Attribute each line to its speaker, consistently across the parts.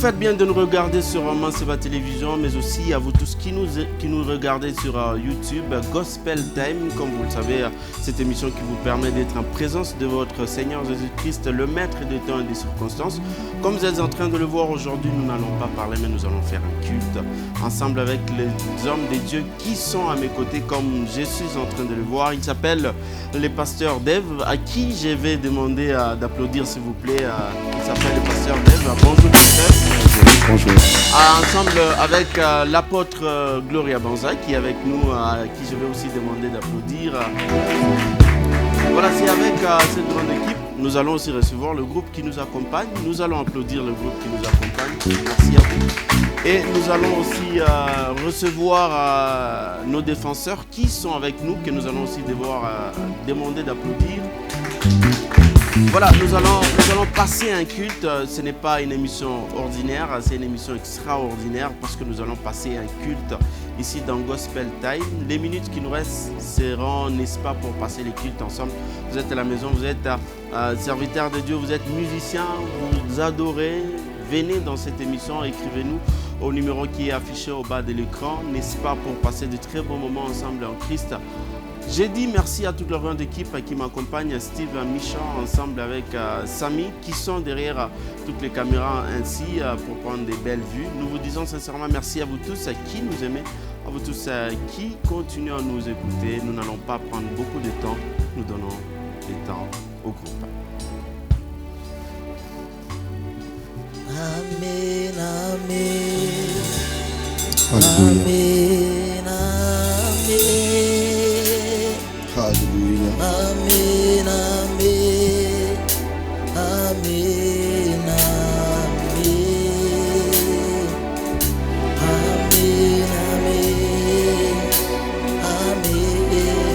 Speaker 1: Faites bien de nous regarder sur Manseba Télévision, mais aussi à vous tous qui nous regardez sur YouTube, Gospel Time, comme vous le savez, cette émission qui vous permet d'être en présence de votre Seigneur Jésus-Christ, le maître des temps et des circonstances. Comme vous êtes en train de le voir aujourd'hui, nous n'allons pas parler, mais nous allons faire un culte ensemble avec les hommes de Dieu qui sont à mes côtés, comme je suis en train de le voir. Ils s'appellent les pasteurs Dave, à qui je vais demander d'applaudir, s'il vous plaît. Il s'appelle le pasteur Dave. Bonjour, pasteur.
Speaker 2: Bonjour.
Speaker 1: Ensemble avec l'apôtre Gloria Banza qui est avec nous, à qui je vais aussi demander d'applaudir. Voilà, c'est avec cette grande équipe, nous allons aussi recevoir le groupe qui nous accompagne. Nous allons applaudir le groupe qui nous accompagne. Merci à vous. Et nous allons aussi recevoir nos défenseurs qui sont avec nous, que nous allons aussi devoir demander d'applaudir. Voilà, nous allons passer un culte. Ce n'est pas une émission ordinaire, c'est une émission extraordinaire parce que nous allons passer un culte ici dans Gospel Time. Les minutes qui nous restent seront, n'est-ce pas, pour passer les cultes ensemble. Vous êtes à la maison, vous êtes serviteur de Dieu, vous êtes musicien, vous adorez. Venez dans cette émission, écrivez-nous au numéro qui est affiché au bas de l'écran, n'est-ce pas, pour passer de très bons moments ensemble en Christ. J'ai dit merci à toute la grande équipe qui m'accompagne, Steve Michan, ensemble avec Samy, qui sont derrière toutes les caméras ainsi pour prendre des belles vues. Nous vous disons sincèrement merci à vous tous qui nous aimez, à vous tous qui continuez à nous écouter. Nous n'allons pas prendre beaucoup de temps, nous donnons du temps au groupe.
Speaker 3: Amen, amen.
Speaker 2: Alléluia.
Speaker 3: Amen, amen.
Speaker 2: Alléluia.
Speaker 3: Amen, amen. Amen, amen. Amen, amen. Amen, amen.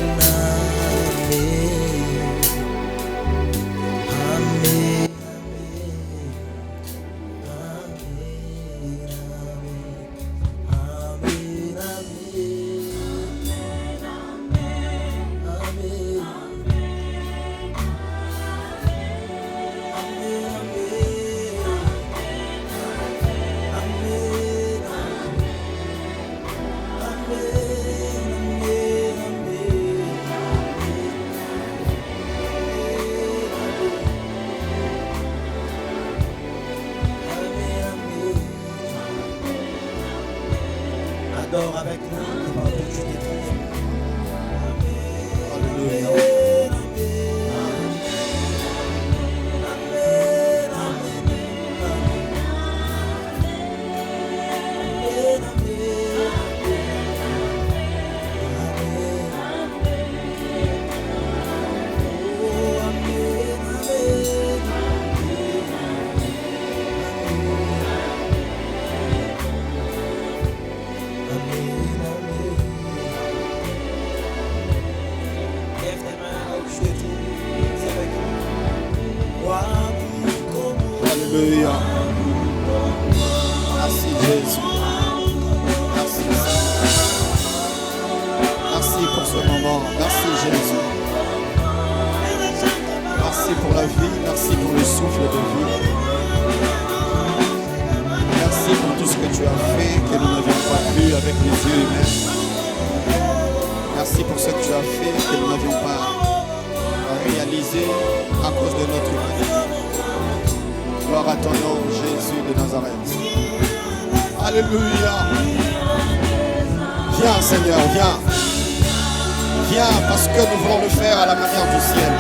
Speaker 3: Adore avec nous, partout où tu te trouves. Alléluia.
Speaker 2: Alléluia. Merci Jésus. Merci. Merci pour ce moment. Merci Jésus. Merci pour la vie. Merci pour le souffle de vie. Merci pour tout ce que tu as fait, que nous n'avions pas vu avec les yeux humains. Merci pour ce que tu as fait, que nous n'avions pas réalisé à cause de notre humanité. Gloire à ton nom, Jésus de Nazareth. Alléluia. Viens, Seigneur, viens. Viens parce que nous voulons le faire à la manière du ciel.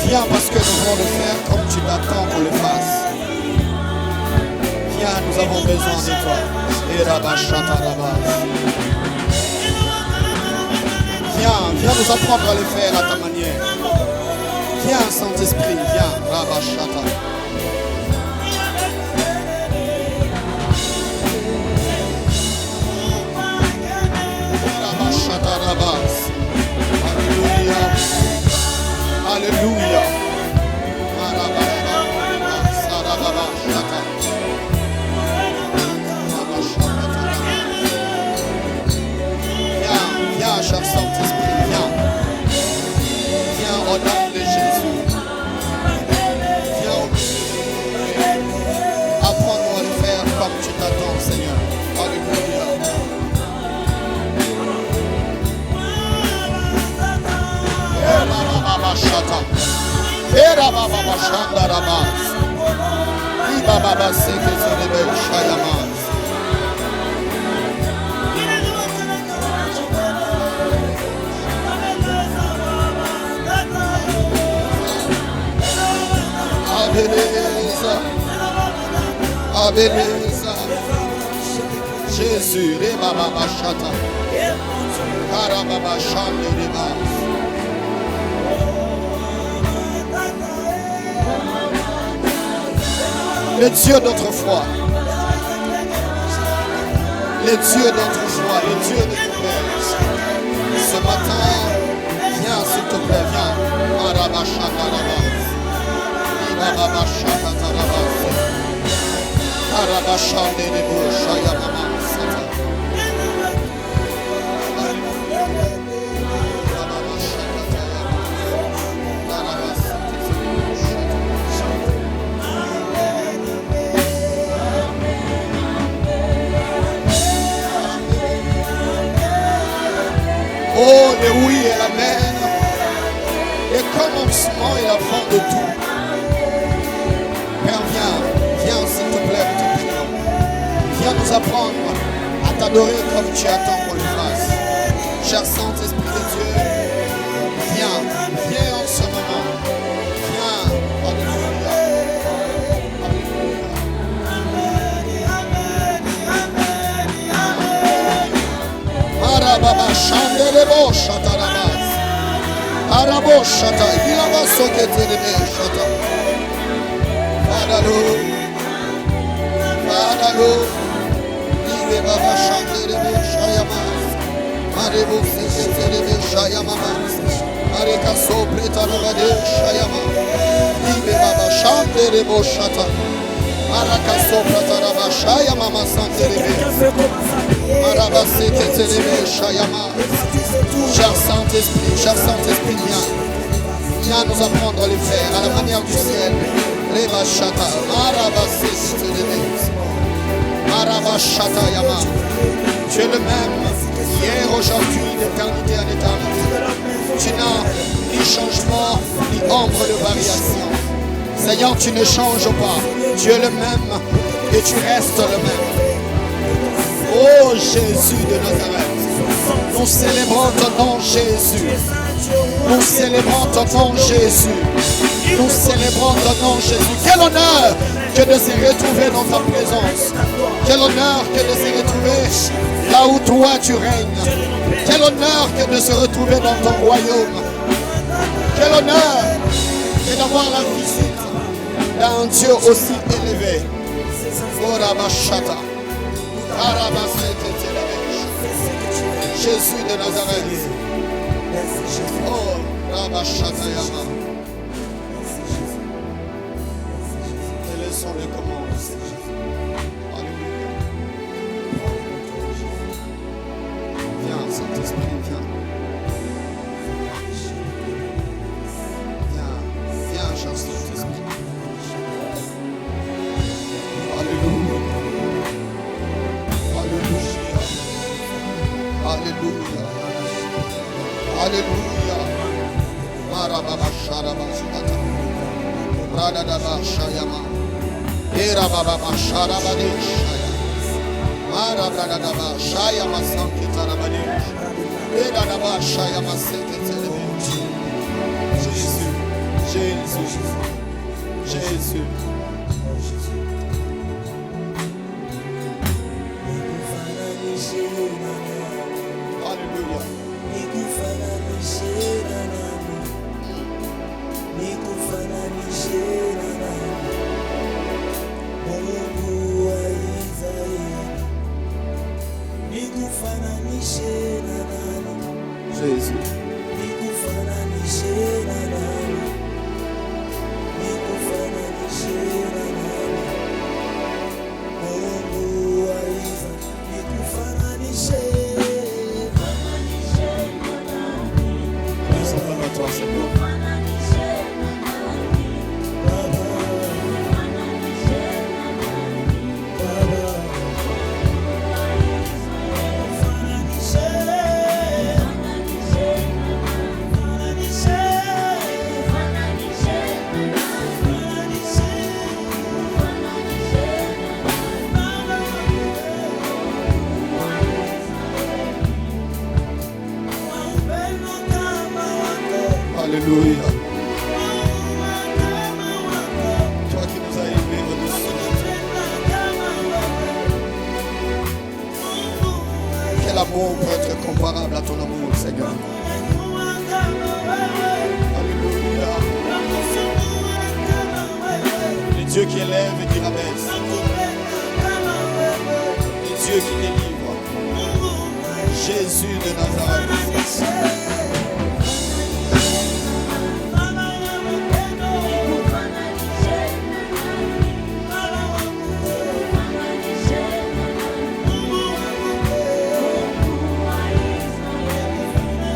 Speaker 2: Viens parce que nous voulons le faire comme tu t'attends qu'on le fasse. Viens, nous avons besoin de toi. Viens nous apprendre à le faire à ta manière. Viens, Saint-Esprit, viens. Rabashata. Rabashata Rabas. Alléluia. Alléluia. Viens, cher Saint-Esprit, viens. Viens au nom de Jésus. Viens au milieu. Apprends-nous à le faire comme tu t'attends, Seigneur. Alléluia. Abeleza Jésus, Reba Chata, Karababa Chande Reba. Le Dieu d'autrefois, le Dieu d'autrefois, le Dieu de ton père. Ce matin, viens s'il te plaît, viens. Karababa Chata Reba, Ibaba Chata Reba. Arabashande de Boshaya Mama Sata. Oh, le oui et l'amen, le commencement et la fin de tout. Père, viens s'il te plaît. Viens nous apprendre à t'adorer comme tu attends qu'on le fasse. Cher Saint-Esprit de Dieu, viens en ce moment. Viens, alléluia. Arababa chandelebo chatarabas. Arabo chata, ilava soketelebe chata. Fadalo. Baba Shandere Shayamas, Marebo Sekere Shayamas, Mareka Sopreta Rabade Shayama, Ibe Baba Shandere Boshata, Maraka Soprata Rabba Shayama Santere, Maraba Sekere Shayama. Cher Saint-Esprit, viens nous apprendre à le faire à la manière du ciel. Reba Shata, Maraba Sekere. Tu es le même hier, aujourd'hui, d'éternité en éternité. Tu n'as ni changement, ni ombre de variation. Seigneur, tu ne changes pas. Tu es le même et tu restes le même. Oh Jésus de Nazareth, nous célébrons ton nom Jésus. Nous célébrons ton nom Jésus. Nous célébrons ton nom Jésus. Quel honneur que de se retrouver dans ta présence. Quel honneur que de se retrouver là où toi tu règnes. Quel honneur que de se retrouver dans ton royaume. Quel honneur que d'avoir la visite d'un Dieu aussi élevé. Jésus de Nazareth. Oh, Rabashatayama. Laissons les commandes. Alléluia. Viens, Saint-Esprit, viens. Viens, cher Saint-Esprit. Alléluia. Alléluia. Alléluia. Alléluia. Marababa Sharabashata. Radadaba Shayama. Erababa Sharabadish. Marabradaba Shayama Sankitarabadish. Eradaba Shayama Sankitarabadish. Jésus. Jésus. Jésus. Alléluia. Jésus. Alléluia. Toi qui nous as élevés au-dessus de tout. Quel amour peut être comparable à ton amour, Seigneur? Alléluia. Le Dieu qui élève et qui rabaisse. Le Dieu qui délivre. Jésus de Nazareth.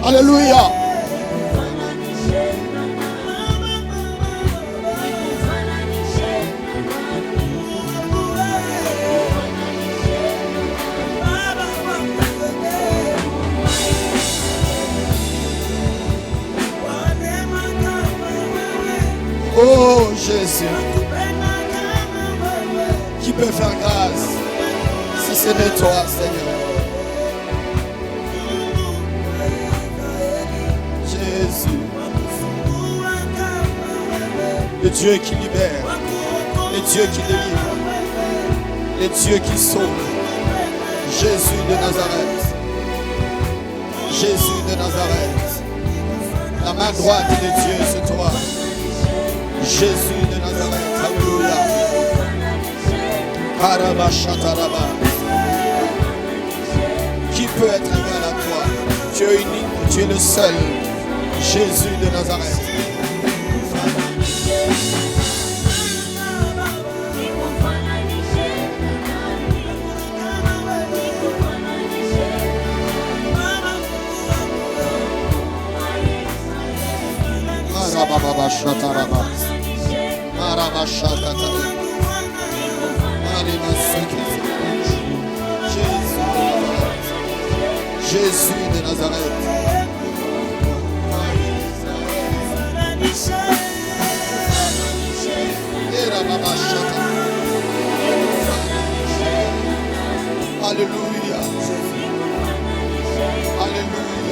Speaker 2: Alléluia. Oh Jésus, qui peut faire grâce si ce n'est toi, Seigneur? Jésus, le Dieu qui libère, le Dieu qui délivre, le Dieu qui sauve. Jésus de Nazareth, Jésus de Nazareth, la main droite de Dieu, c'est toi. Jésus de Nazareth, alléluia. Karabashataraba. Qui peut être égal à toi? Tu es unique, tu es le seul. Jésus de Nazareth. Karabashataraba. Jésus de Nazareth. Alléluia. Alléluia.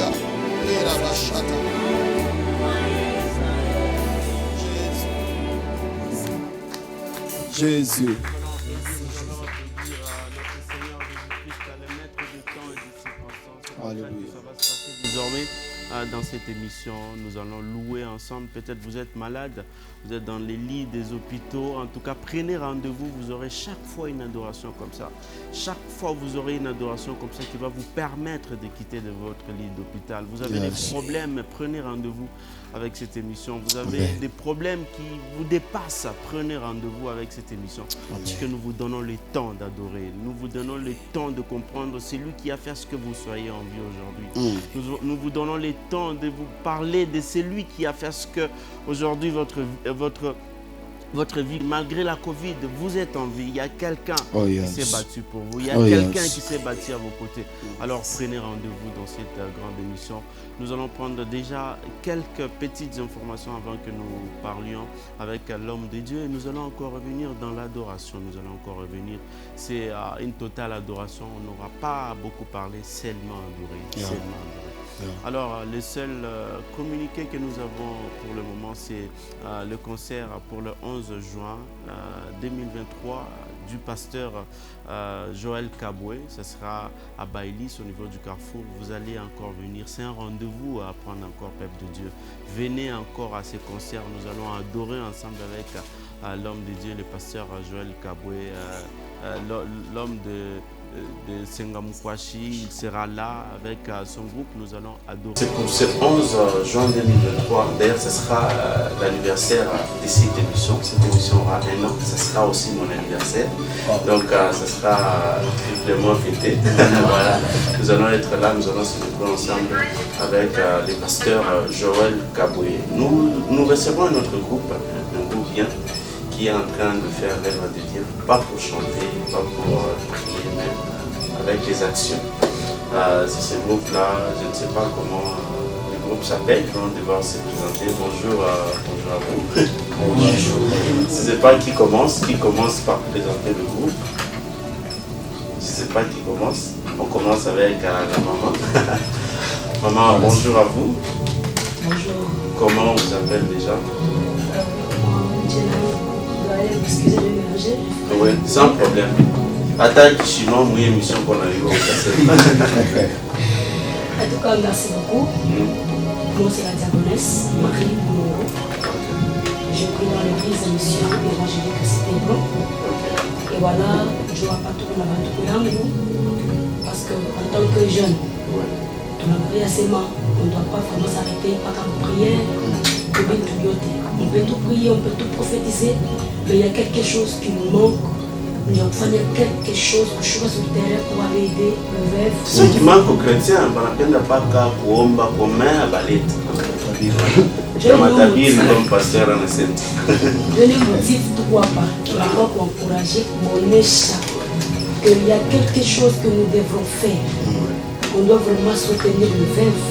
Speaker 2: Jésus. Alléluia.
Speaker 1: Désormais, dans cette émission, nous allons louer ensemble. Peut-être vous êtes malade, vous êtes dans les lits des hôpitaux. En tout cas, prenez rendez-vous. Vous aurez chaque fois une adoration comme ça. Chaque fois, vous aurez une adoration comme ça qui va vous permettre de quitter de votre lit d'hôpital. Vous avez des problèmes, prenez rendez-vous avec cette émission. Vous avez des problèmes qui vous dépassent, prenez rendez-vous avec cette émission. Parce que nous vous donnons le temps d'adorer. Nous vous donnons le temps de comprendre celui qui a fait ce que vous soyez en vie aujourd'hui. Nous vous donnons le temps de vous parler de celui qui a fait ce que aujourd'hui votre vie, malgré la Covid, vous êtes en vie. Il y a quelqu'un qui s'est battu pour vous. Il y a quelqu'un qui s'est battu à vos côtés. Alors prenez rendez-vous dans cette grande émission. Nous allons prendre déjà quelques petites informations avant que nous parlions avec l'homme de Dieu. Et nous allons encore revenir dans l'adoration. Nous allons encore revenir. C'est une totale adoration. On n'aura pas beaucoup parlé, seulement adoré. Seulement adoré. Alors, le seul communiqué que nous avons pour le moment, c'est le concert pour le 11 juin 2023 du pasteur Joël Kaboué. Ce sera à Baïlis, au niveau du Carrefour. Vous allez encore venir. C'est un rendez-vous à prendre encore, peuple de Dieu. Venez encore à ces concerts. Nous allons adorer ensemble avec l'homme de Dieu, le pasteur Joël Kaboué, l'homme de Sengamukwashi. Il sera là avec son groupe. Nous allons adorer. C'est pour ce 11 juin 2023. D'ailleurs, ce sera l'anniversaire de cette émission. Cette émission aura un an. Ce sera aussi mon anniversaire. Donc, ce sera triplement fêté. Voilà. Nous allons être là. Nous allons se retrouver ensemble avec le pasteur Joël Kaboué. Nous recevons un autre groupe, un groupe bien, qui est en train de faire l'œuvre de Dieu, pas pour chanter, pas pour prier, mais avec des actions. C'est ce groupe-là, je ne sais pas comment le groupe s'appelle, ils vont devoir se présenter. Bonjour à vous. Bonjour. Je ne sais pas qui commence par présenter le groupe. Je ne sais pas qui commence. On commence avec la maman. Maman, bonjour à vous.
Speaker 4: Bonjour.
Speaker 1: Comment on s'appelle déjà?
Speaker 4: Excusez de mélanger.
Speaker 1: Oui, sans problème. Attaque chinois, moi, émission qu'on a eu au cassette.
Speaker 4: En tout cas, merci beaucoup. Moi, c'est la diaconesse, Marie Boulongo. Je prie dans l'église mission évangélique à Cité-Blanc. Et voilà, je ne vois pas tout le monde parce qu'en tant que jeune, on a prié assez mal. On ne doit pas vraiment s'arrêter à la prière. On peut tout prier, on peut tout prophétiser, mais il y a quelque chose qui nous manque. Il y a quelque chose que je suis sur le terrain pour aller aider le veuve.
Speaker 1: Ce qui manque aux chrétiens, on n'a pas qu'à combattre comme un ballet. Je m'attaque comme pasteur en essence.
Speaker 4: Donnez motif, pourquoi pas? Pour encourager mon échat. Il y a quelque chose que nous devrons faire. On doit vraiment soutenir le veuve.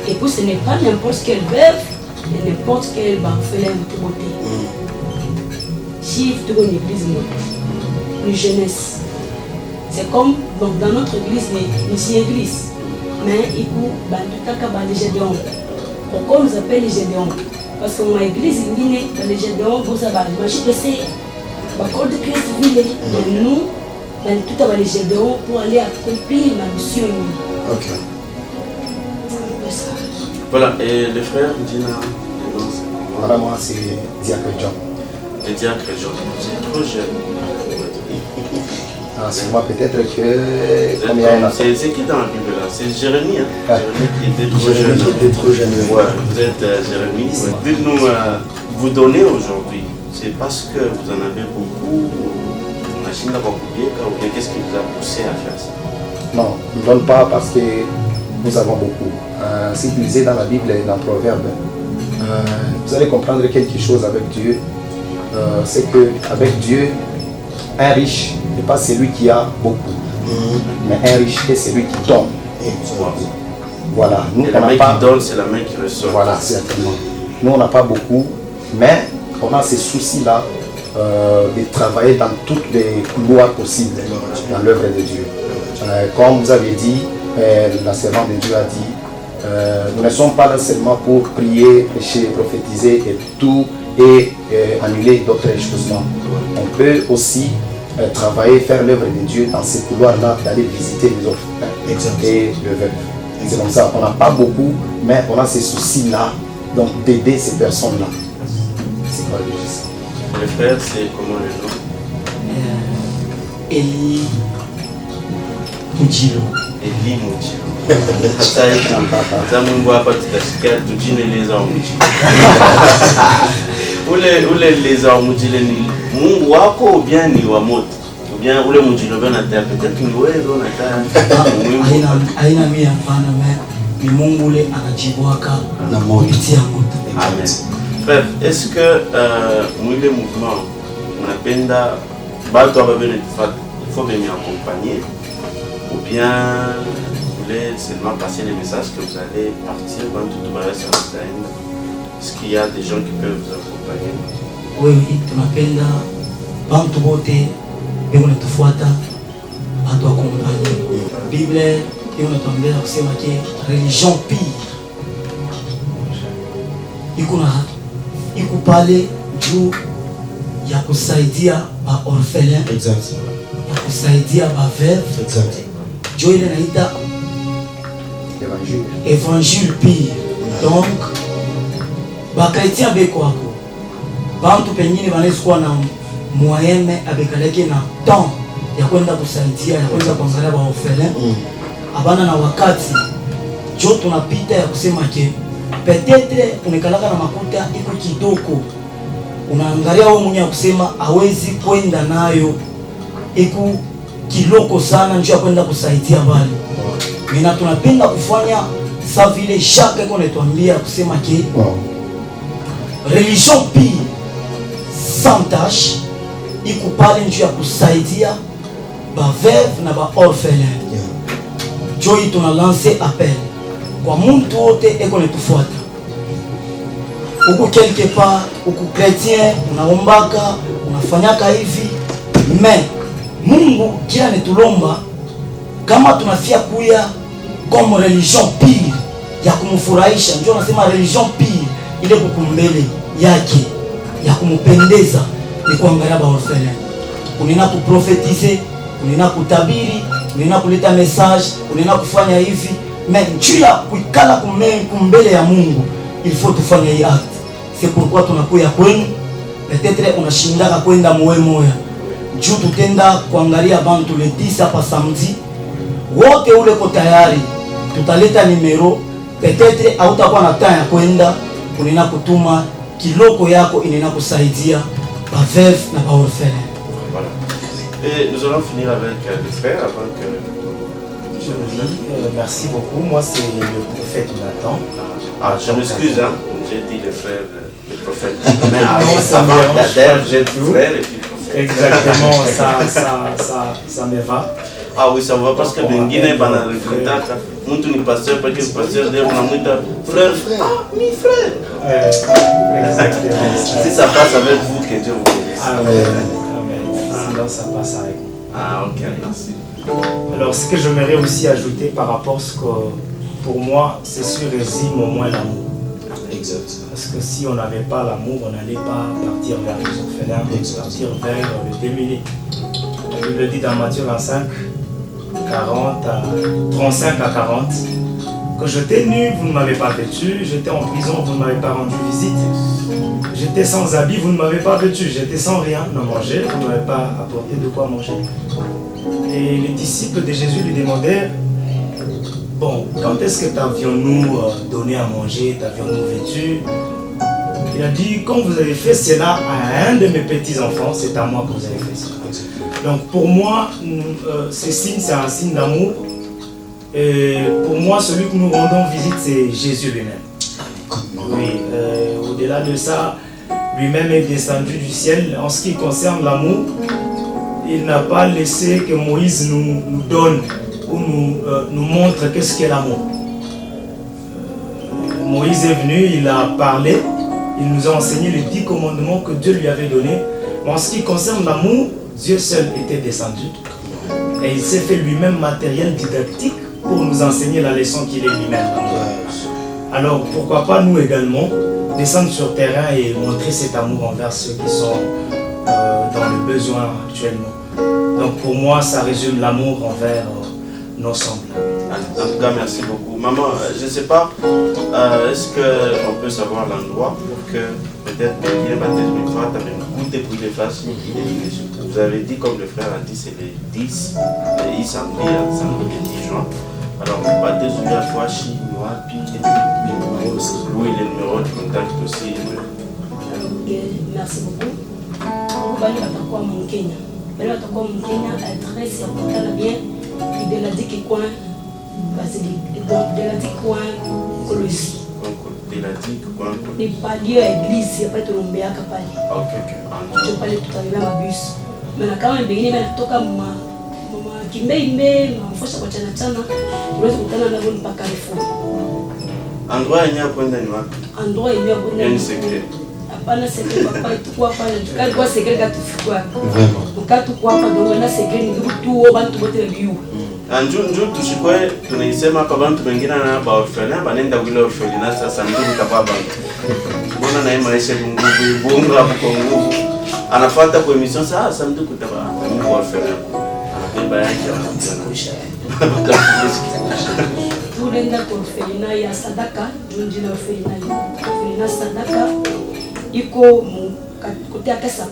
Speaker 4: Et puis ce n'est pas n'importe quel veuve, mais n'importe quel orphelin de beauté. Chiffre de l'église, une jeunesse. C'est comme donc, dans notre église, une église. Mais il faut les Gédéons. Pourquoi on nous appelle les Gédéons? Parce que mon église est née dans les Gédéons, vous savez, je sais, le corps de Christ vile. Mais nous, tout à les Gédéons pour aller accomplir ma mission.
Speaker 5: Ok.
Speaker 1: Voilà, et le frère Dina?
Speaker 5: Voilà, moi c'est Diacre John.
Speaker 1: Le Diacre John, c'est trop jeune.
Speaker 5: Ah, c'est moi peut-être que...
Speaker 1: C'est qui dans la Bible là? C'est Jérémie, hein?
Speaker 5: Ah.
Speaker 1: Jérémie qui était trop jeune.
Speaker 5: Jérémie qui était trop jeune.
Speaker 1: Ouais, vous êtes Jérémie. Dites-nous, vous donnez aujourd'hui, c'est parce que vous en avez beaucoup, on a fini d'avoir oublié, ou bien qu'est-ce qui vous a poussé à faire ça?
Speaker 5: Non, on ne donne pas parce que nous avons beaucoup. Si vous lisez dans la Bible et dans Proverbe, vous allez comprendre quelque chose avec Dieu. C'est qu'avec Dieu, un riche n'est pas celui qui a beaucoup, mais un riche est celui qui donne. Voilà. Nous,
Speaker 1: et la main qui donne, c'est la main qui reçoit.
Speaker 5: Voilà, certainement. Nous, on n'a pas beaucoup, mais on a ces soucis-là de travailler dans toutes les couloirs possibles dans l'œuvre de Dieu. Comme vous avez dit, la servante de Dieu a dit, nous ne sommes pas là seulement pour prier, prêcher, prophétiser et tout et annuler d'autres choses. Non. On peut aussi travailler, faire l'œuvre de Dieu dans ces couloirs-là, d'aller visiter les orphelins et le veuve. C'est comme ça, on n'a pas beaucoup, mais on a ces soucis-là, donc d'aider ces personnes-là. C'est quoi le but?
Speaker 1: Le frère, c'est comment le nom?
Speaker 3: Eli Mujilo.
Speaker 1: Eli Mujilo. Hata Mungu hapa tutasikia tujineleza Mujilo. Ule wa Mujilo ni Mungu wako ou bien ni wa moto? Ou bien ule Mujilo bana peut-être ni wewe unataka muhimu.
Speaker 3: Haina mimi hapana, ni Mungu ule anajibuaka na kupitia moto.
Speaker 1: Amen. Frère, est-ce que mwile mouvement unapenda batu ababene il faut venir accompagner ou bien vous voulez seulement passer les messages que vous allez partir dans tout le reste? Est-ce qu'il y a des gens qui peuvent vous accompagner?
Speaker 3: Oui, tunapenda bantu bote beko natufuata batu accompagner. Bible iko natuambia kusema ke religion pire iko pale juu ya kusaidia ba orphelin, ya kusaidia ba veuve, juu ile naita évangile pire. Donc ba chrétien beko wako bantu pengine wanaweza kuwa na moyenne abekaleke na temps ya kwenda kusaidia, ya kwenda kuangalia ba orphelin, abana na wakati jo tunapita ya kusema ke peut-être unekalaka na makuta iko kidogo, unaangalia wewe mwenyewe kusema hawezi kwenda nayo iko kiloko sana njoo kwenda kusaidia wale. Mimi tunapenda kufanya sa vile Jacques iko netuambia kusema ke religion pire sans tâche iko pale njoo ya kusaidia ba veuve na ba orphelin. Joy tunalance appel kwa muntu wote eko netufuata uko quelque part, uko chrétien, unaombaka, unafanyaka hivi, mais Mungu kila netulomba kama tunafia kuya comme religion pire ya kumfurahisha. Ndio nasema religion pire ile kukumbele yake ya kumpendeza ni kuangalia ba orphelin. Unena kuprofetize, unena kutabiri, unena kuleta message, unena kufanya hivi, mais juu ya kuikala kumbele ya Mungu il faut tufanye hii acte. C'est pourquoi tunakuya kwenu, peut-être unashindaka kwenda moyo moya juu tutenda kuangalia bantu le 10 hapa samedi wote ule ko tayari, tutaleta numero. Peut-être hautakuwa na temps ya kwenda, unena kutuma kiloko yako inena kusaidia ba veuve na ba orphelin.
Speaker 1: Voilà. Et nous allons finir avec les frères avant que...
Speaker 6: merci beaucoup. Moi, c'est le prophète Nathan.
Speaker 1: Ah, je m'excuse, hein. J'ai dit les frères, le prophète. Mais
Speaker 6: ça
Speaker 1: avant
Speaker 6: me
Speaker 1: d'Adèle, j'ai dit frère et puis prophète.
Speaker 6: Exactement, ça me va.
Speaker 1: Ah oui, ça va parce que Benguine, pendant le contact, nous sommes pasteur, parce que le pasteur dit, on a mis frère. Ah, mi frère.
Speaker 6: Exactement.
Speaker 1: Si ça passe avec vous, que Dieu vous bénisse.
Speaker 6: Amen. Sinon, ça passe avec vous.
Speaker 1: Ah, ok, merci.
Speaker 6: Alors, ce que j'aimerais aussi ajouter par rapport à ce que, pour moi, c'est sûr, résume au moins l'amour.
Speaker 1: Exact.
Speaker 6: Parce que si on n'avait pas l'amour, on n'allait pas partir vers les orphelins, partir vers le démuni. La Bible dit dans Matthieu 25, 35 à 40, que j'étais nu, vous ne m'avez pas vêtu, j'étais en prison, vous ne m'avez pas rendu visite, j'étais sans habit, vous ne m'avez pas vêtu, j'étais sans rien à manger, vous ne m'avez pas apporté de quoi manger. Et les disciples de Jésus lui demandèrent, bon, quand est-ce que t'avions-nous donné à manger, t'avions-nous vêtu? Il a dit, quand vous avez fait cela à un de mes petits-enfants, c'est à moi que vous avez fait cela. Donc pour moi, ce signe, c'est un signe d'amour. Et pour moi, celui que nous rendons visite, c'est Jésus lui-même. Oui, au-delà de ça, lui-même est descendu du ciel. En ce qui concerne l'amour, il n'a pas laissé que Moïse nous donne ou nous montre qu'est-ce qu'est l'amour. Moïse est venu, il a parlé, il nous a enseigné les 10 commandements que Dieu lui avait donnés. Mais en ce qui concerne l'amour, Dieu seul était descendu et il s'est fait lui-même matériel didactique pour nous enseigner la leçon qu'il est lui-même. Alors pourquoi pas nous également descendre sur terrain et montrer cet amour envers ceux qui sont dans le besoin actuellement. Donc pour moi, ça résume l'amour envers nos semblables.
Speaker 1: En tout cas, merci beaucoup. Maman, je ne sais pas, est-ce qu'on peut savoir l'endroit pour que peut-être Benguine va t'expliquer, tu avais goûté pour les faces. Vous avez dit, comme le frère a dit, c'est les 10, et il samedi le 10 juin. Alors, vous partez sur la fois Chi, Noir, puis oui, les numéros de contact aussi.
Speaker 4: Merci beaucoup. Vous allez à mon Kenya. Vous allez à mon Kenya, adresse à mon bien, il de la dit qu'il coin, de la dit coin, Colosie.
Speaker 1: De la dit coin,
Speaker 4: les paliers à l'église, il n'y a pas de tombé à Capali.
Speaker 1: Ok.
Speaker 4: Je parlais tout à l'heure à bus. Mais quand même, il y a un toka mama kimbe, ma mfosha kwa chana chana, unaweza kukutana na wao mpaka Carrefour.
Speaker 1: Endroit yenyewe kwenda ni wapi?
Speaker 4: Endroit yenyewe kwenda
Speaker 1: ni secret.
Speaker 4: Hapana secret papa tukua pale, tukali kwa secret katufikwa. Vraiment. Tukatu hapa ndio na secret ni tu wao bantu bote biu.
Speaker 1: Njoo tushikwe tunaisema hapa bantu wengine na ba orphelin banenda kule orphelinat sasa ndio mtapaa bantu. Mbona na maisha nguvu bonga hapo nguvu. Anafuata kwa emission sasa mtu kutaba ni orphelin. Anabeba yake anakuisha.
Speaker 4: Tulenda kwa orphelinat ya Sadaka, ndio orphelinat Sadaka iko kote ya Kasa.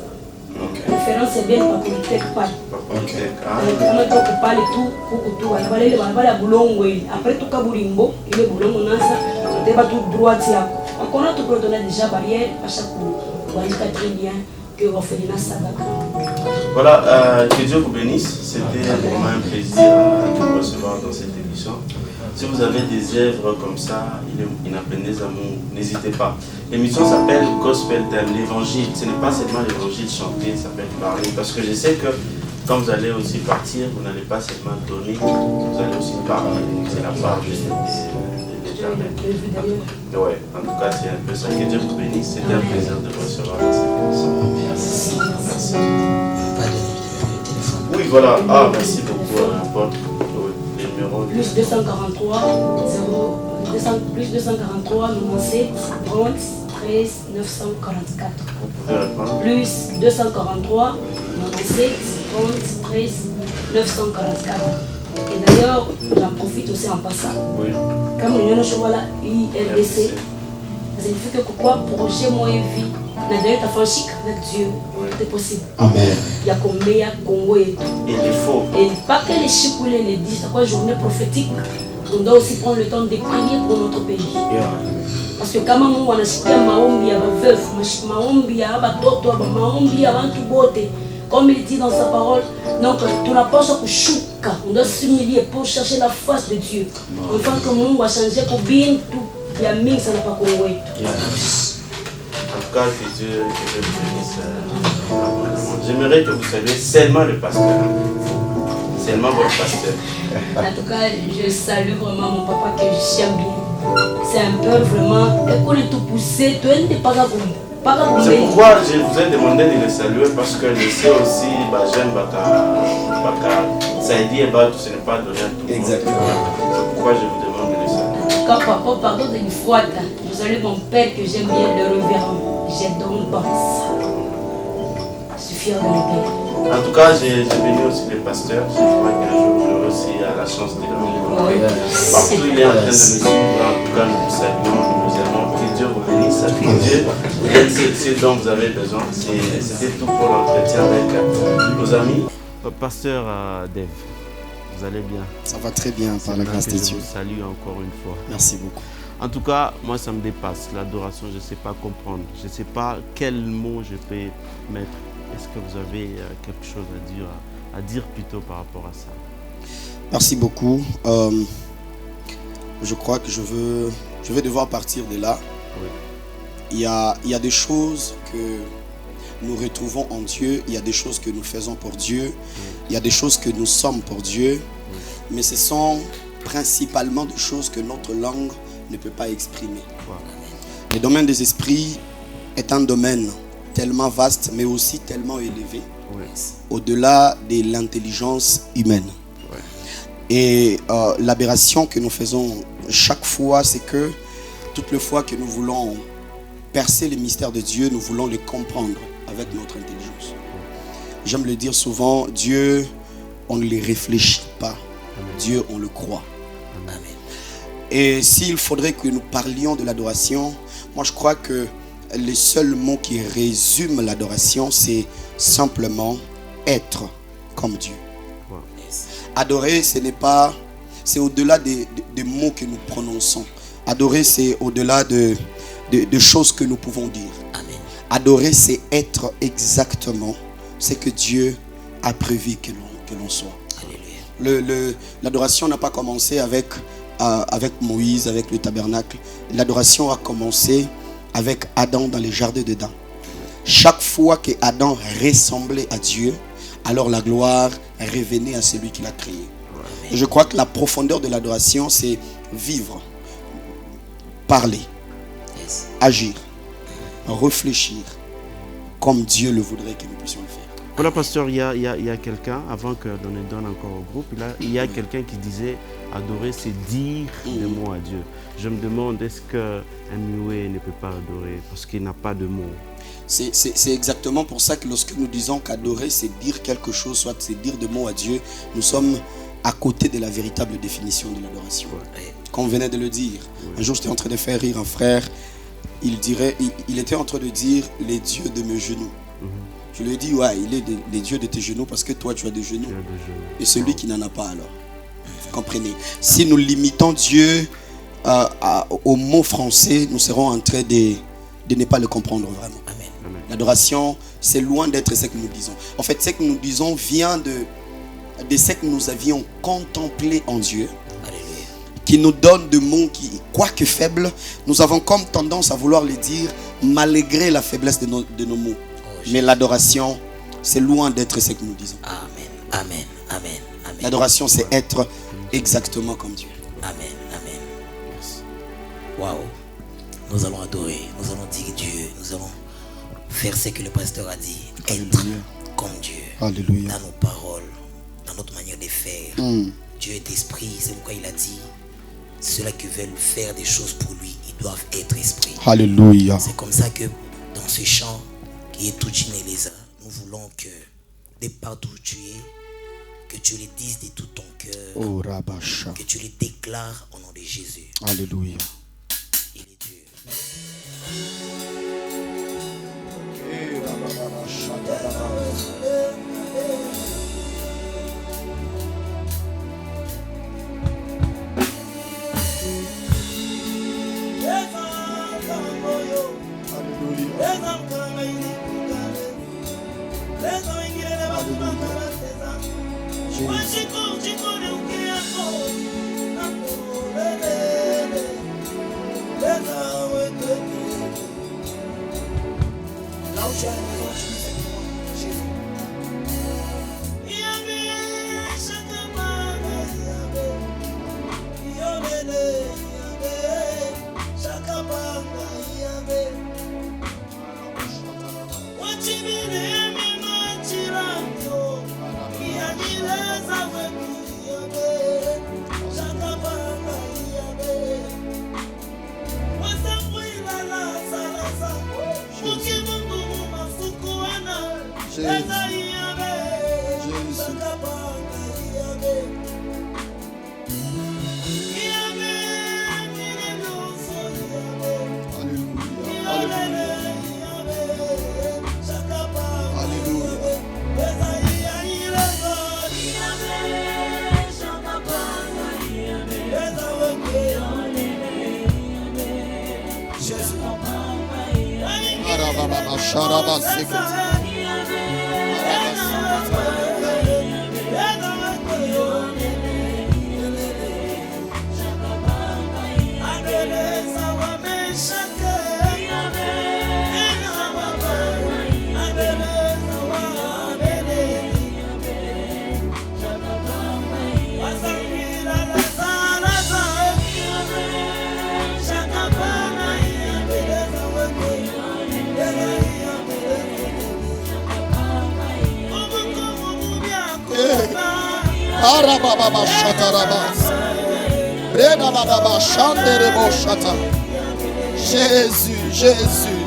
Speaker 4: Référence est bien pour Polytech pale. Kama tuko pale tu huku tu wale ya bulongo ile. Après tuka bulimbo ile bulongo nasa teba tu droite yako. Akona tu prodona déjà barrière acha kuandika très bien que orphelinat Sadaka.
Speaker 1: Voilà, que Dieu vous bénisse. C'était vraiment un plaisir de vous recevoir dans cette émission. Si vous avez des œuvres comme ça, inappendez amour, n'hésitez pas. L'émission s'appelle Gospel Thème, l'évangile. Ce n'est pas seulement l'évangile chanté, ça peut être parlé. Parce que je sais que quand vous allez aussi partir, vous n'allez pas seulement donner, vous allez aussi parler. C'est la part de l'éternel. Ouais, en tout cas, c'est un peu ça. Que Dieu vous bénisse. C'était un plaisir de vous recevoir dans cette émission. Merci. Oui, voilà. Ah, merci beaucoup, apôtre.
Speaker 4: Plus 243 0 plus 243, 97, 30, 13, 944.
Speaker 1: Vous pouvez répondre.
Speaker 4: Plus 243, 97, 30, 13, 944. Et d'ailleurs, j'en profite aussi en passant.
Speaker 1: Oui.
Speaker 4: Comme nous avons choisi la IRDC, ça signifie que quoi projet moi et vie, la dernière franchie avec Dieu, c'est possible.
Speaker 5: Amen.
Speaker 4: Il y a combien de Congo et tout.
Speaker 1: Il est faux.
Speaker 4: Et pas que les chiffres les disent, c'est quoi journée prophétique. On doit aussi prendre le temps de prier pour notre pays. Parce que quand on a acheté maombi à veuf, maombi à batoto, maombi à bantubote, comme il dit dans sa parole, donc tu n'as pas que chouka, on doit s'humilier pour chercher la face de Dieu. Enfin que mon va changer pour bien tout, il y a mille ça n'a pas convaincre.
Speaker 1: En tout cas, que Dieu vous bénisse. J'aimerais que vous saluiez seulement le pasteur. Seulement votre pasteur.
Speaker 4: En tout cas, je salue vraiment mon papa que j'aime bien. C'est un peu vraiment, écoute tout pousser, tu n'es pas à bomber.
Speaker 1: C'est pourquoi je vous ai demandé de le saluer parce que je sais aussi, j'aime ça dit et ce n'est pas donné à tout le monde.
Speaker 5: Exactement.
Speaker 1: C'est pourquoi je vous demande de le saluer.
Speaker 4: Quand papa, pardon d'une fois, je salue mon père que j'aime bien, le révérend. J'adore Bansa. Je suis fier de mon père.
Speaker 1: En tout cas, j'ai béni aussi les pasteurs. Je crois qu'un jour, j'aurai aussi la chance de le rencontrer. Partout, il est en train de me suivre. En tout cas, nous vous saluons, nous aimons. Que Dieu vous bénisse. Que Dieu donne ce dont vous avez besoin. C'était tout pour l'entretien avec nos amis. Pasteur Dave, vous allez bien?
Speaker 2: Ça va très bien par la grâce de Dieu.
Speaker 1: Je vous salue encore une fois.
Speaker 2: Merci beaucoup.
Speaker 1: En tout cas, moi, ça me dépasse. L'adoration, je ne sais pas comprendre. Je ne sais pas quel mot je peux mettre. Est-ce que vous avez quelque chose à dire plutôt par rapport à ça?
Speaker 2: Merci beaucoup. Je crois que je vais devoir partir de là.
Speaker 1: Oui.
Speaker 2: Il y a des choses que nous retrouvons en Dieu. Il y a des choses que nous faisons pour Dieu. Oui. Il y a des choses que nous sommes pour Dieu. Oui. Mais ce sont principalement des choses que notre langue ne peut pas exprimer. Wow. Le domaine des esprits est un domaine tellement vaste, mais aussi tellement élevé, oui, au-delà de l'intelligence humaine. Oui. Et l'aberration que nous faisons chaque fois, c'est que toutes les fois que nous voulons percer les mystères de Dieu, nous voulons les comprendre avec notre intelligence. Oui. J'aime le dire souvent, Dieu, on ne les réfléchit pas. Amen. Dieu, on le croit. Amen. Et s'il faudrait que nous parlions de l'adoration, moi je crois que les seuls mots qui résument l'adoration, c'est simplement être comme Dieu. Wow. Adorer, c'est au-delà des mots que nous prononçons. Adorer, c'est au-delà de choses que nous pouvons dire. Amen. Adorer, c'est être exactement ce que Dieu a prévu que l'on soit. L'adoration n'a pas commencé avec Moïse, avec le tabernacle. L'adoration a commencé avec Adam dans les jardins d'Éden. Chaque fois que Adam ressemblait à Dieu, alors la gloire revenait à celui qui l'a créé. Et je crois que la profondeur de l'adoration, c'est vivre, parler, agir, réfléchir comme Dieu le voudrait que nous puissions le faire.
Speaker 1: Voilà, pasteur, il y a quelqu'un, avant que l'on ne donne encore au groupe, il y a quelqu'un qui disait adorer, c'est dire des mots à Dieu. Je me demande, est-ce qu'un muet ne peut pas adorer parce qu'il n'a pas de mots?
Speaker 2: C'est exactement pour ça que lorsque nous disons qu'adorer, c'est dire quelque chose, soit c'est dire des mots à Dieu, nous sommes à côté de la véritable définition de l'adoration. Ouais. Comme on venait de le dire, ouais. Un jour j'étais en train de faire rire un frère, il était en train de dire les dieux de mes genoux. Je lui ai dit, ouais, il est les dieux de tes genoux parce que toi tu as des genoux. Et celui qui n'en a pas alors. Vous comprenez? Si nous limitons Dieu au mot français, nous serons en train de ne pas le comprendre vraiment. Amen. L'adoration, c'est loin d'être ce que nous disons. En fait, ce que nous disons vient de ce que nous avions contemplé en Dieu. Alléluia. Qui nous donne des mots qui, quoique faibles, nous avons comme tendance à vouloir les dire malgré la faiblesse de nos mots. Mais l'adoration, c'est loin d'être ce que nous disons.
Speaker 7: Amen, amen, amen, amen.
Speaker 2: L'adoration, c'est être exactement comme Dieu.
Speaker 7: Amen, amen. Waouh. Nous allons adorer, nous allons dire Dieu, nous allons faire ce que le pasteur a dit.
Speaker 2: Alléluia.
Speaker 7: Être comme Dieu.
Speaker 2: Alléluia.
Speaker 7: Dans nos paroles, dans notre manière de faire. Dieu est esprit, c'est pourquoi il a dit ceux-là qui veulent faire des choses pour lui, ils doivent être esprits.
Speaker 2: Alléluia.
Speaker 7: C'est comme ça que dans ce chant qui est Tuchine Eleza, nous voulons que de partout où tu es, que tu le dises de tout ton cœur,
Speaker 2: Oh, Rabasha.
Speaker 7: que tu le déclares au nom de Jésus.
Speaker 2: Alléluia.
Speaker 7: Il est Dieu.
Speaker 2: Jésus, Jésus,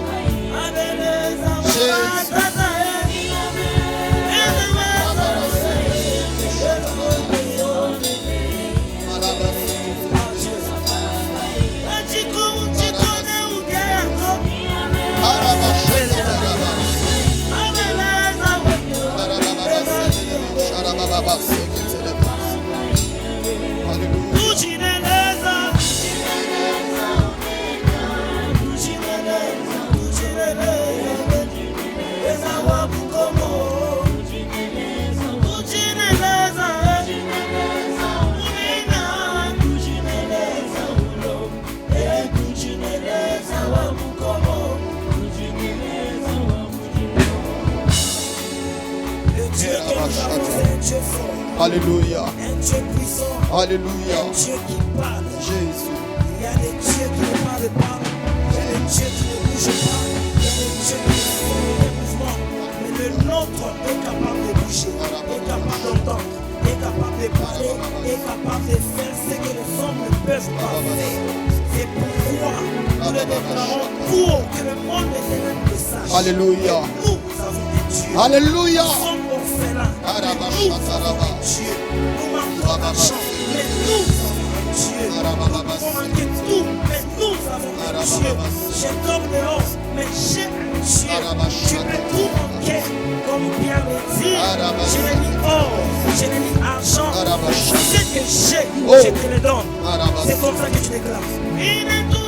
Speaker 2: Alléluia. Alléluia.
Speaker 8: Dieu qui parle.
Speaker 2: Jésus.
Speaker 8: Il y a des dieux qui ne parlent pas. Il y a des dieux qui ne bougent pas. Il y a des dieux qui font des mouvements. Mais le nôtre est capable de bouger, est capable d'entendre, est capable de parler, est capable de faire ce que les hommes ne peuvent pas faire. C'est pourquoi nous le déclarons pour que le monde le sache.
Speaker 2: Alléluia.
Speaker 8: Nous avons des dieux.
Speaker 2: Alléluia.
Speaker 8: Nous sommes orphelins. Nous avons des dieux. Nous manquons d'argent. Mais nous avons des dieux. Nous manquons tout. Mais nous avons des dieux. Je tombe dehors. Mais j'ai un Dieu. Tu peux tout manquer. Comme Pierre le dit. Je n'ai ni or. Je n'ai ni argent. Je sais que j'ai. Je te le donne. C'est comme ça que tu déclares. Il est tout.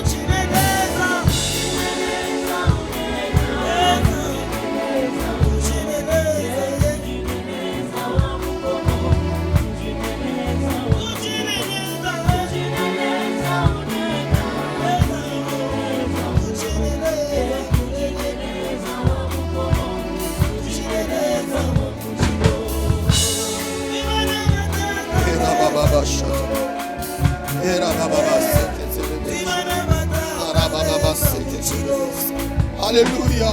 Speaker 2: Alléluia.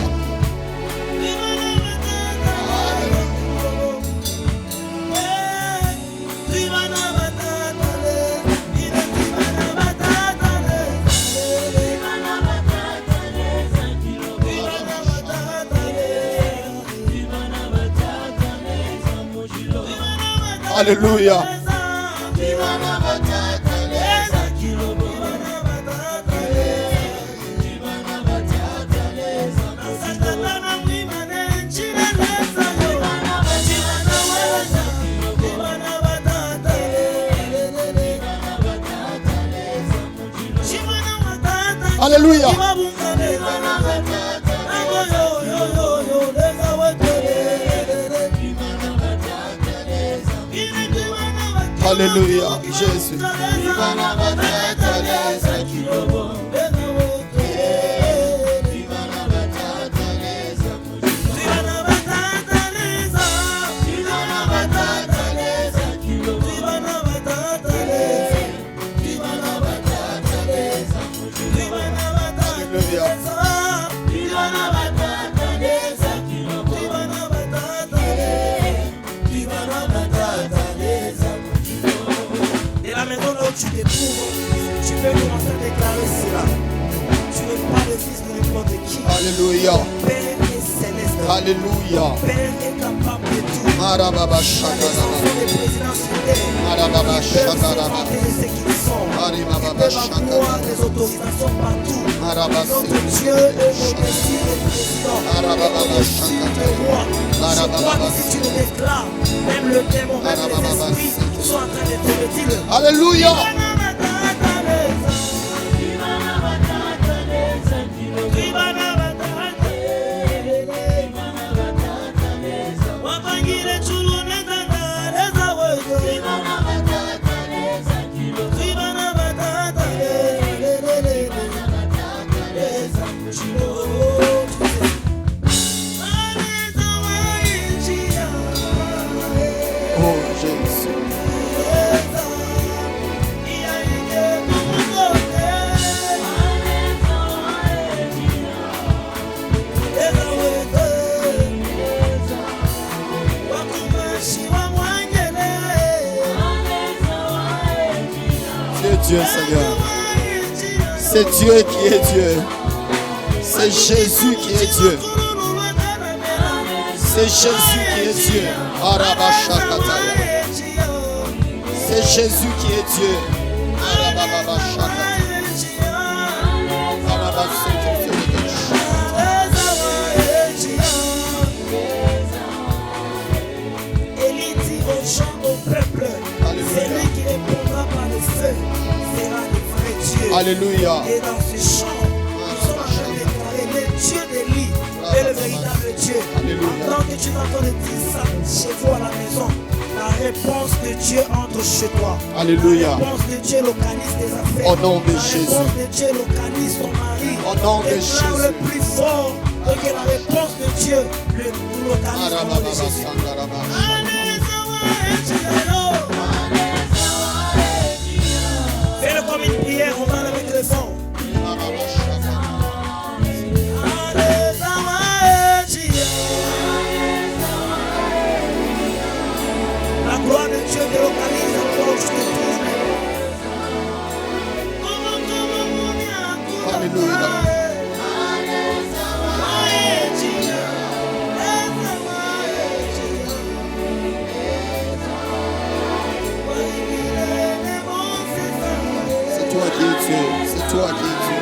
Speaker 2: Alléluia.
Speaker 9: Alléluia.
Speaker 2: Alléluia, Jésus.
Speaker 8: Tu découvres, tu peux commencer à déclarer cela. Tu n'es pas le fils de n'importe qui.
Speaker 2: Alléluia.
Speaker 8: Ton Père est céleste.
Speaker 2: Alléluia.
Speaker 8: Ton Père est capable de tout.
Speaker 2: Marababa
Speaker 8: Les enfants des présidents sur terre.
Speaker 2: Marababa
Speaker 8: Ils peuvent s'inventer de ce qu'ils sont. Ils peuvent avoir des autorisations partout. Notre Dieu est au-dessus des présidents. Au-dessus des rois. Je crois que si tu le déclares, même le démon, même les esprits sont en train de te le dire.
Speaker 2: Alléluia. Oh Jésus. C'est Dieu, Seigneur. C'est Dieu qui est Dieu. C'est Jésus qui est Dieu. C'est Jésus qui est Dieu. Arabashakataya. C'est Jésus qui est Dieu. Arababashakataya.
Speaker 8: Élie dit aux gens, au peuple, celui qui répondra par le feu sera le vrai Dieu.
Speaker 2: Alléluia.
Speaker 8: Et dans ce chant, nous sommes en train de déclarer le Dieu d'Élie est le véritable Dieu. Tant que tu n'entends de dire ça chez vous à la maison, la réponse de Dieu entre chez toi.
Speaker 2: Alléluia.
Speaker 8: La réponse de Dieu localise tes affaires.
Speaker 2: Au nom de
Speaker 8: La
Speaker 2: Jésus.
Speaker 8: réponse de Dieu localise ton mari.
Speaker 2: Au nom de
Speaker 8: Déclare
Speaker 2: Jésus.
Speaker 8: le plus fort et que la réponse de Dieu le localise au nom de Jésus. Fais-le comme une prière, on va avec le son. La gloire de Dieu te localise à toi où tu te trouves.
Speaker 2: Alléluia. C'est toi qui es Dieu. C'est toi qui es Dieu.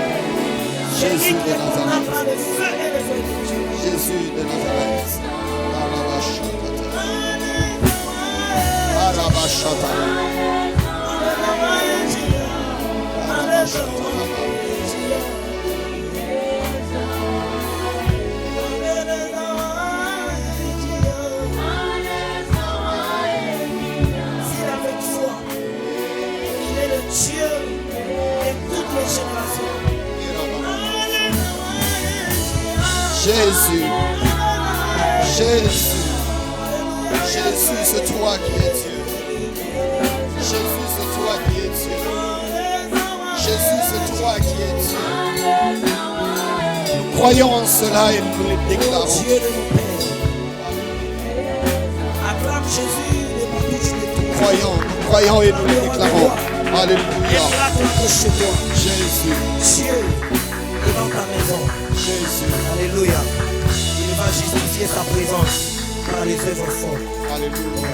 Speaker 2: Jésus de Nazareth. Jésus de Nazareth. Arabashakata. Arabashata.
Speaker 8: S'il avec foi, il est le Dieu de toutes les générations.
Speaker 2: Jésus. Jésus. Jésus, c'est toi qui es Dieu. Jésus, c'est toi qui es Dieu. Jésus, c'est toi qui es Dieu. Nous croyons en cela et nous le déclarons.
Speaker 8: Dieu de nos pères. Acclame Jésus de partout où tu te trouves.
Speaker 2: Nous croyons et nous le déclarons. Alléluia.
Speaker 8: Miracle entre chez toi.
Speaker 2: Jésus.
Speaker 8: Dieu est dans ta maison.
Speaker 2: Jésus.
Speaker 8: Alléluia. Il va justifier sa présence par les œuvres fortes.
Speaker 2: Alléluia.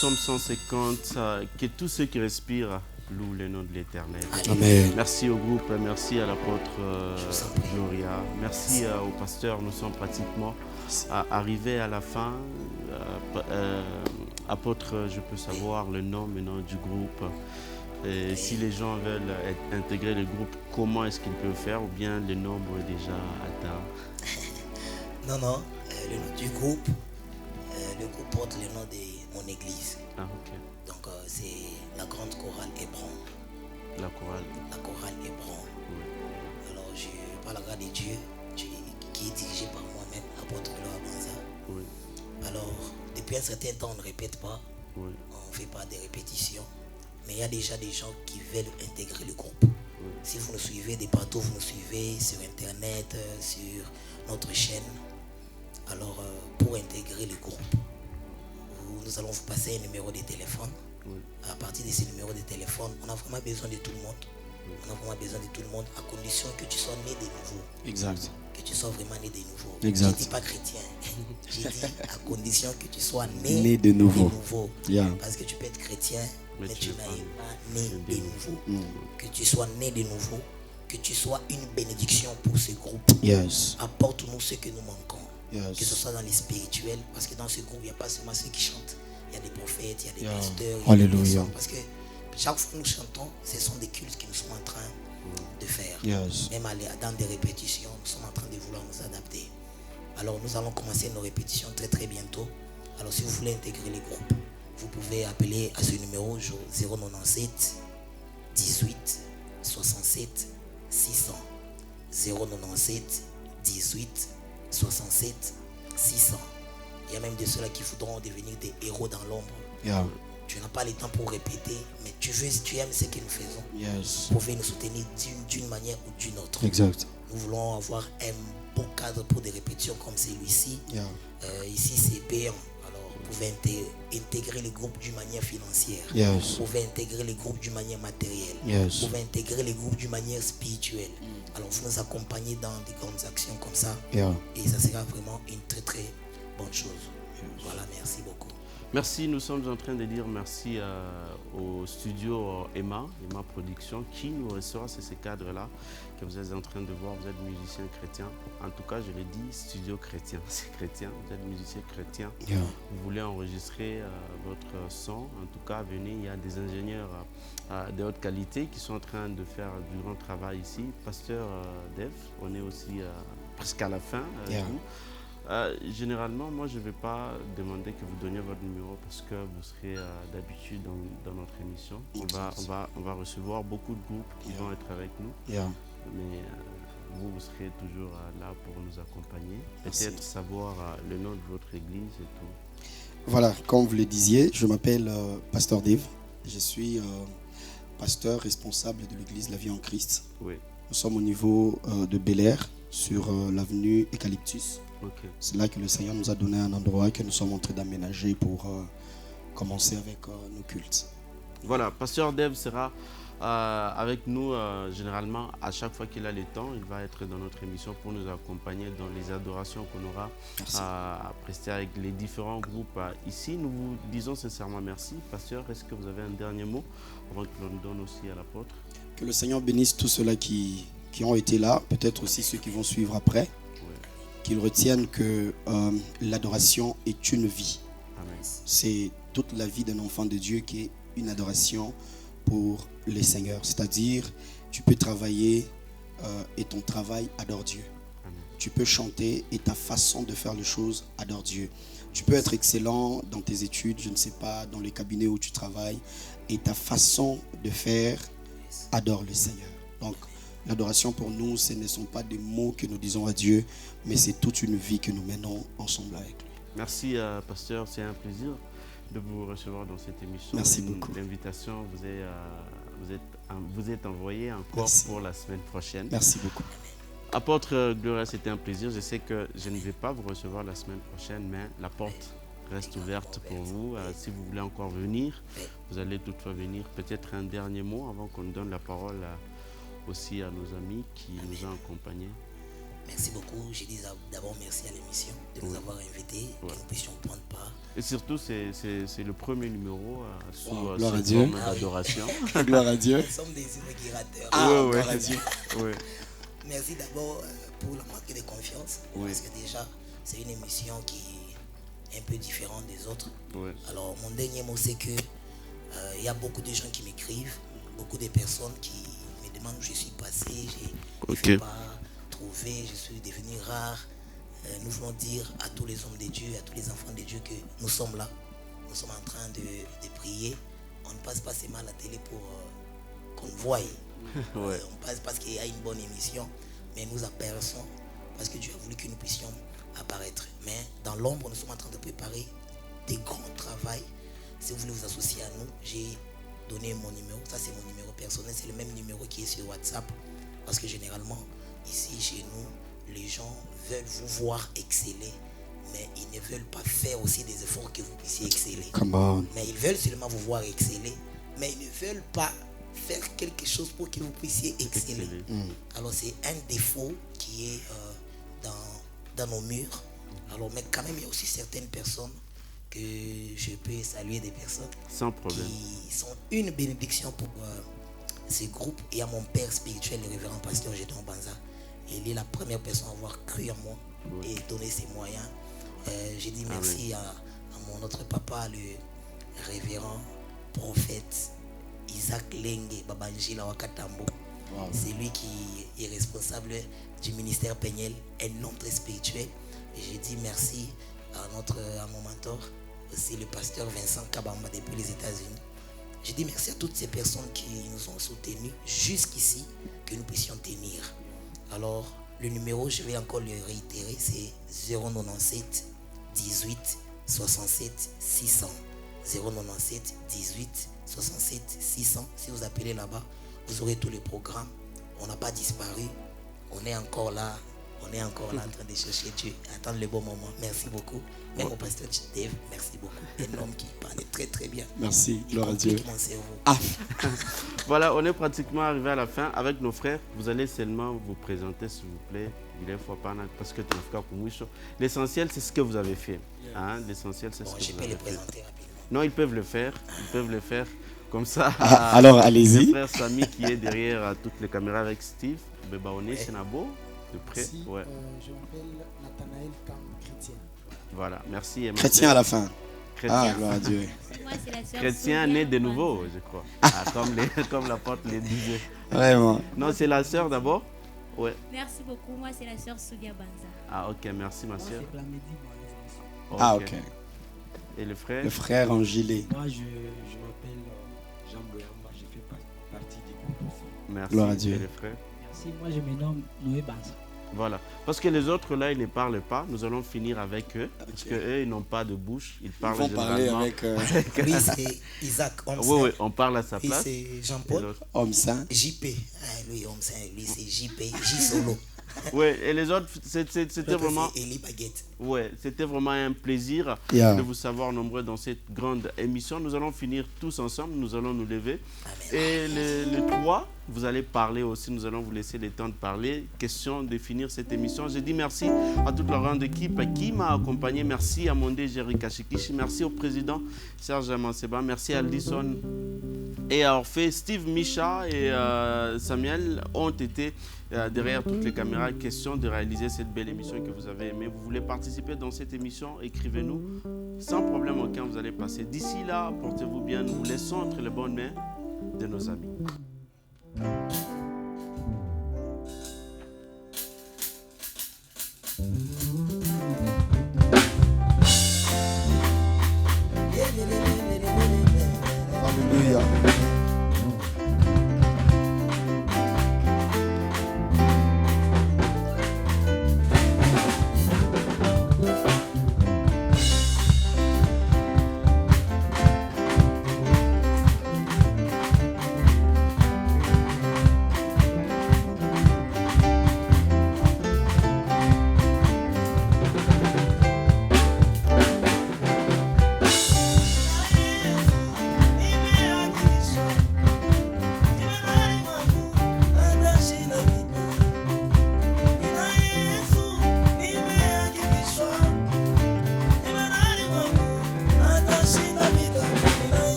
Speaker 1: psaume 150, que tous ceux qui respirent louent le nom de l'Éternel.
Speaker 2: Amen.
Speaker 1: Merci au groupe, merci à l'apôtre Gloria, merci au pasteur. Nous sommes pratiquement arrivés à la fin. Apôtre, je peux savoir le nom maintenant du groupe. Et si les gens veulent intégrer le groupe, comment est-ce qu'ils peuvent faire, ou bien le nombre est déjà atteint?
Speaker 7: Non, le nom du groupe, le groupe porte le nom de mon église.
Speaker 1: Ah, ok.
Speaker 7: Donc c'est la grande chorale Hébron.
Speaker 1: La chorale.
Speaker 7: La chorale Hébron.
Speaker 1: Oui.
Speaker 7: Alors je parle à la grâce de Dieu, qui est dirigé par moi-même, apôtre Gloria Banza.
Speaker 1: Oui.
Speaker 7: Alors, depuis un certain temps, on ne répète pas.
Speaker 1: Oui.
Speaker 7: On ne fait pas de répétitions. Mais il y a déjà des gens qui veulent intégrer le groupe.
Speaker 1: Oui.
Speaker 7: Si vous nous suivez de partout, vous nous suivez sur Internet, sur notre chaîne. Alors, pour intégrer le groupe, nous allons vous passer un numéro de téléphone.
Speaker 1: Oui.
Speaker 7: À partir de ce numéro de téléphone, on a vraiment besoin de tout le monde. Oui. On a vraiment besoin de tout le monde, à condition que tu sois né de nouveau.
Speaker 2: Exact.
Speaker 7: Que tu sois vraiment né de nouveau.
Speaker 2: Exact.
Speaker 7: Je ne dis pas chrétien. J'ai dit à condition que tu sois né
Speaker 2: de nouveau.
Speaker 7: Yeah. Parce que tu peux être chrétien, mais tu n'es pas né de nouveau. Que tu sois né de nouveau, que tu sois une bénédiction pour ce groupe.
Speaker 2: Yes.
Speaker 7: Apporte-nous ce que nous manquons.
Speaker 2: Yes.
Speaker 7: Que ce soit dans les spirituels, parce que dans ce groupe, il n'y a pas seulement ceux qui chantent. Il y a des prophètes, il y a des pasteurs.
Speaker 2: Alléluia.
Speaker 7: Parce que chaque fois que nous chantons, ce sont des cultes que nous sommes en train de faire.
Speaker 2: Yes.
Speaker 7: Même dans des répétitions, nous sommes en train de vouloir nous adapter. Alors nous allons commencer nos répétitions très très bientôt. Alors si vous voulez intégrer les groupes, vous pouvez appeler à ce numéro 097 18 67 600. 097 18 67 600. Il y a même de ceux-là qui voudront devenir des héros dans l'ombre.
Speaker 2: Yeah.
Speaker 7: Tu n'as pas le temps pour répéter, mais tu aimes ce que nous faisons.
Speaker 2: Yes.
Speaker 7: Vous pouvez nous soutenir d'une manière ou d'une autre.
Speaker 2: Exact.
Speaker 7: Nous voulons avoir un bon cadre pour des répétitions comme celui-ci.
Speaker 2: Yeah.
Speaker 7: Ici, c'est payant. Alors, vous pouvez intégrer le groupe d'une manière financière.
Speaker 2: Yes.
Speaker 7: Vous pouvez intégrer le groupe d'une manière matérielle.
Speaker 2: Yes.
Speaker 7: Vous pouvez intégrer le groupe d'une manière spirituelle. Alors, vous nous accompagnez dans des grandes actions comme ça.
Speaker 2: Yeah.
Speaker 7: Et ça sera vraiment une très très bonne chose. Voilà, merci beaucoup.
Speaker 1: Merci, nous sommes en train de dire merci au studio Emma Production, qui nous reçoit, c'est ce cadre-là que vous êtes en train de voir. Vous êtes musicien chrétien. En tout cas, je l'ai dit, studio chrétien, c'est chrétien. Vous êtes musicien chrétien.
Speaker 2: Yeah.
Speaker 1: Vous voulez enregistrer votre son. En tout cas, venez, il y a des ingénieurs de haute qualité qui sont en train de faire du grand travail ici. Pasteur Dev, on est aussi presque à la fin.
Speaker 2: Yeah.
Speaker 1: Généralement, moi, je ne vais pas demander que vous donniez votre numéro parce que vous serez d'habitude dans notre émission. On va recevoir beaucoup de groupes qui vont être avec nous.
Speaker 2: Yeah.
Speaker 1: Mais vous serez toujours là pour nous accompagner. Peut-être savoir le nom de votre église et tout.
Speaker 2: Voilà, comme vous le disiez, je m'appelle Pasteur Dave. Je suis pasteur responsable de l'église La Vie en Christ.
Speaker 1: Oui.
Speaker 2: Nous sommes au niveau de Bel-Air, sur l'avenue Eucalyptus.
Speaker 1: Okay.
Speaker 2: C'est là que le Seigneur nous a donné un endroit que nous sommes en train d'aménager pour commencer avec nos cultes.
Speaker 1: Voilà, Pasteur Dev sera avec nous généralement à chaque fois qu'il a le temps. Il va être dans notre émission pour nous accompagner dans les adorations qu'on aura à prester avec les différents groupes ici. Nous vous disons sincèrement merci. Pasteur, est-ce que vous avez un dernier mot avant que l'on donne aussi à l'apôtre?
Speaker 2: Que le Seigneur bénisse tous ceux-là qui ont été là, peut-être aussi ceux qui vont suivre après. Qu'ils retiennent que l'adoration est une vie. C'est toute la vie d'un enfant de Dieu qui est une adoration pour le Seigneur. C'est-à-dire, tu peux travailler et ton travail adore Dieu.
Speaker 1: Amen.
Speaker 2: Tu peux chanter et ta façon de faire les choses adore Dieu. Tu peux être excellent dans tes études, je ne sais pas, dans les cabinets où tu travailles, et ta façon de faire adore le Seigneur. Donc, l'adoration pour nous, ce ne sont pas des mots que nous disons à Dieu, mais c'est toute une vie que nous menons ensemble avec lui.
Speaker 1: Merci, Pasteur. C'est un plaisir de vous recevoir dans cette émission.
Speaker 2: Merci beaucoup.
Speaker 1: L'invitation vous est envoyée encore pour la semaine prochaine.
Speaker 2: Merci beaucoup.
Speaker 1: Apôtre Gloria, c'était un plaisir. Je sais que je ne vais pas vous recevoir la semaine prochaine, mais la porte reste ouverte pour vous. Si vous voulez encore venir, vous allez toutefois venir. Peut-être un dernier mot avant qu'on donne la parole aussi à nos amis qui nous ont accompagnés.
Speaker 7: Merci beaucoup. Je dis d'abord merci à l'émission de nous avoir invités, que nous puissions prendre part.
Speaker 1: Et surtout, c'est le premier numéro sous
Speaker 2: gloire à
Speaker 1: ce
Speaker 2: Dieu.
Speaker 1: forme d'adoration.
Speaker 2: Gloire à Dieu.
Speaker 7: Nous sommes des immigrateurs.
Speaker 2: Gloire à Dieu.
Speaker 1: Oui.
Speaker 7: Merci d'abord pour la marque de confiance. Parce que déjà, c'est une émission qui est un peu différente des autres.
Speaker 1: Oui.
Speaker 7: Alors, mon dernier mot, c'est que il y a beaucoup de gens qui m'écrivent, beaucoup de personnes qui me demandent où je suis passé, je ne suis pas trouvé, je suis devenu rare. Nous voulons dire à tous les hommes de Dieu, à tous les enfants de Dieu que nous sommes là. Nous sommes en train de prier. On ne passe pas seulement à la télé pour qu'on voie.
Speaker 1: Ouais.
Speaker 7: On passe parce qu'il y a une bonne émission, mais nous apercevons parce que Dieu a voulu que nous puissions apparaître. Mais dans l'ombre, nous sommes en train de préparer des grands travaux. Si vous voulez vous associer à nous, j'ai donné mon numéro. Ça, c'est mon numéro personnel. C'est le même numéro qui est sur WhatsApp. Parce que généralement, ici, chez nous, les gens veulent vous voir exceller, mais ils ne veulent pas faire aussi des efforts que vous puissiez exceller.
Speaker 2: Come on.
Speaker 7: Mais ils veulent seulement vous voir exceller, mais ils ne veulent pas faire quelque chose pour que vous puissiez exceller. Alors, c'est un défaut qui est dans nos murs. Alors, mais quand même, il y a aussi certaines personnes que je peux saluer, des personnes
Speaker 1: Sans problème.
Speaker 7: qui sont une bénédiction pour ces groupes. Et à mon père spirituel, le révérend pasteur Gédéon Banza. Il est la première personne à avoir cru en moi et donné ses moyens. J'ai dit merci à mon autre papa, le révérend prophète Isaac Lengue Babanjila Wakatambo. C'est lui qui est responsable du ministère Péniel, un homme très spirituel. Et j'ai dit merci à mon mentor, aussi le pasteur Vincent Kabamba depuis les États-Unis. J'ai dit merci à toutes ces personnes qui nous ont soutenus jusqu'ici, que nous puissions tenir. Alors, le numéro, je vais encore le réitérer, c'est 097 18 67 600. 097 18 67 600. Si vous appelez là-bas, vous aurez tous les programmes. On n'a pas disparu. On est encore là. On est encore là en train de chercher Dieu, attendre le bon moment. Merci beaucoup. Même au pasteur Dave, merci beaucoup. Un homme qui parlait très très bien.
Speaker 2: Merci, gloire à Dieu.
Speaker 7: Mon cerveau.
Speaker 1: Voilà, on est pratiquement arrivé à la fin. Avec nos frères, vous allez seulement vous présenter, s'il vous plaît. Parce que l'essentiel, c'est ce que vous avez fait. Hein? L'essentiel, c'est ce que
Speaker 7: Je
Speaker 1: vous
Speaker 7: peux
Speaker 1: avez
Speaker 7: les
Speaker 1: fait.
Speaker 7: présenter rapidement.
Speaker 1: Non, ils peuvent le faire. Ils peuvent le faire. Comme ça,
Speaker 2: alors allez-y.
Speaker 1: Le frère Samy qui est derrière toutes les caméras avec Steve. Bebaoné, Senabo, de près.
Speaker 9: Merci, je m'appelle Nathanaël Kam, chrétien.
Speaker 1: Voilà, merci. Emmanuel.
Speaker 2: Chrétien à la fin.
Speaker 1: Chrétien.
Speaker 2: Gloire à Dieu.
Speaker 10: Moi, c'est la sœur
Speaker 1: Chrétien né de nouveau, je crois. Comme l'apôtre le disait.
Speaker 2: Vraiment.
Speaker 1: Non, c'est la sœur d'abord. Ouais.
Speaker 10: Merci beaucoup. Moi, c'est la sœur Soudia Banza.
Speaker 1: Ah, ok, merci ma sœur.
Speaker 9: C'est Blamedi,
Speaker 2: Ah, ok.
Speaker 1: Et le frère?
Speaker 2: Le frère en gilet.
Speaker 9: Moi, je m'appelle Jean Boyamba, je fais partie du groupe aussi.
Speaker 1: Merci.
Speaker 2: Gloire à Dieu.
Speaker 1: Et le frère?
Speaker 9: Merci, moi je me nomme Noé Banza.
Speaker 1: Voilà. Parce que les autres là, ils ne parlent pas. Nous allons finir avec eux. Parce qu'eux, ils n'ont pas de bouche. Ils parlent
Speaker 2: vont parler
Speaker 1: généralement
Speaker 2: avec.
Speaker 7: Lui, c'est Isaac Homme
Speaker 1: Oui, oui, on parle à sa
Speaker 7: Lui,
Speaker 1: place.
Speaker 7: c'est
Speaker 1: Et
Speaker 7: Jean-Paul.
Speaker 1: l'autre.
Speaker 2: Homme saint.
Speaker 7: JP. Lui, Homme Saint. Lui, c'est JP. J Solo.
Speaker 1: Oui, et les autres, c'était vraiment.
Speaker 7: C'est Eli Baguette.
Speaker 1: Ouais, c'était vraiment un plaisir
Speaker 2: Yeah.
Speaker 1: de vous savoir nombreux dans cette grande émission. Nous allons finir tous ensemble, nous allons nous lever.
Speaker 7: Amen.
Speaker 1: Et les trois, vous allez parler aussi, nous allons vous laisser le temps de parler. Question de finir cette émission. Je dis merci à toute la grande équipe qui m'a accompagné. Merci à Mondé Jerry Kashikishi. Merci au président Serge Amanseba. Merci à Aldison et à Orphée. Steve Micha et Samuel ont été derrière toutes les caméras. Question de réaliser cette belle émission que vous avez aimée. Vous voulez participer dans cette émission, écrivez-nous. Sans problème aucun, vous allez passer. D'ici là, portez-vous bien. Nous vous laissons entre les bonnes mains de nos amis.
Speaker 2: Alléluia.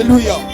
Speaker 2: Alléluia.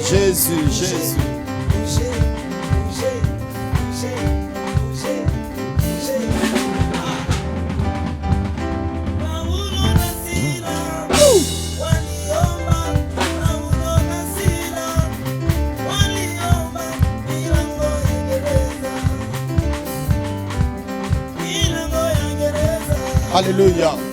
Speaker 2: Jésus, Jésus. Alléluia.